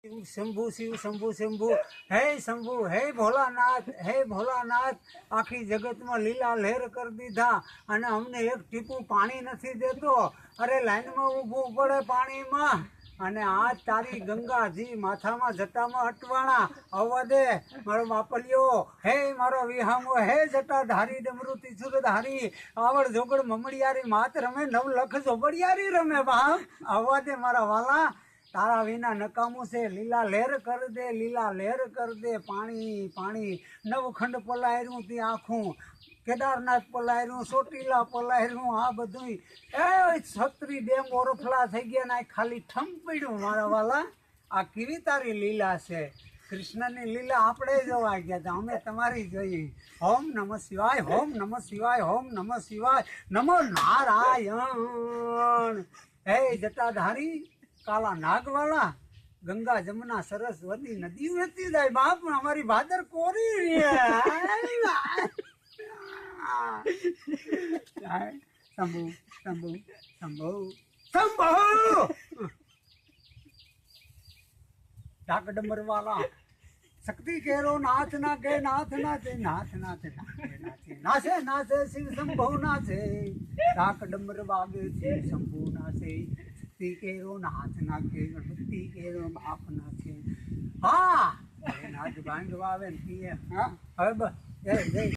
શંભુ શિવ શંભુ શંભુ હે શંભુ હે ભોલાનાથ આખી જગતમાં લીલા લહેર કરી દીધા અને અમને એક ટીપું પાણી નથી દેતો. અરે લાઈનમાં ઊભું પડે પાણીમાં અને આ તારી ગંગાજી માથામાં જટામાં અટવાણા આવવા દે મારો બાપલિયો હે મારો વિહામો હે જટાધારી ડમરુતી સુરધારી આવડ જોગડ મમડિયારી માત રમે 9 લખ ઝોબડિયારી રમે બાપ આવવા દે મારા વાલા. તારા વિના નકામું છે. લીલા લહેર કર દે લીલા લહેર કર દે પાણી પાણી નવખંડ પલાયરું તે આખું કેદારનાથ પલાયરું ચોટીલા પલાયરું આ બધું એ 36 ડેમ ઓરફલા થઈ ગયા ને ખાલી ઠમ પડ્યું મારા વાલા. આ કેવી તારી લીલા છે. કૃષ્ણની લીલા આપણે જોવા ગયા હતા અમે તમારી જોઈએ. ઓમ નમઃ શિવાય ઓમ નમઃ શિવાય ઓમ નમઃ શિવાય નમો નારાયણ. હે જટાધારી કાલા નાગવાળા ગંગા જમના સરસ્વતી નદી વહેતી જાય બાપ અમારી ભાદર કોરી શંભુ શંભુ શંભુ શંભુ ડાકડમર વાલા શક્તિ કેરો નાથ ના કે નાથ નાથે નાથ નાથે નાથે નાથે નાથે શિવ શંભુ નાથે ડાકડમર વાગે શિવ શંભુ નાથે કેરો નાથ નાખે ગણપતિ કેરો બાપ નાખે. હા નાથ ભાંગવા આવે ને પીએ. હા હવે બસ જય જય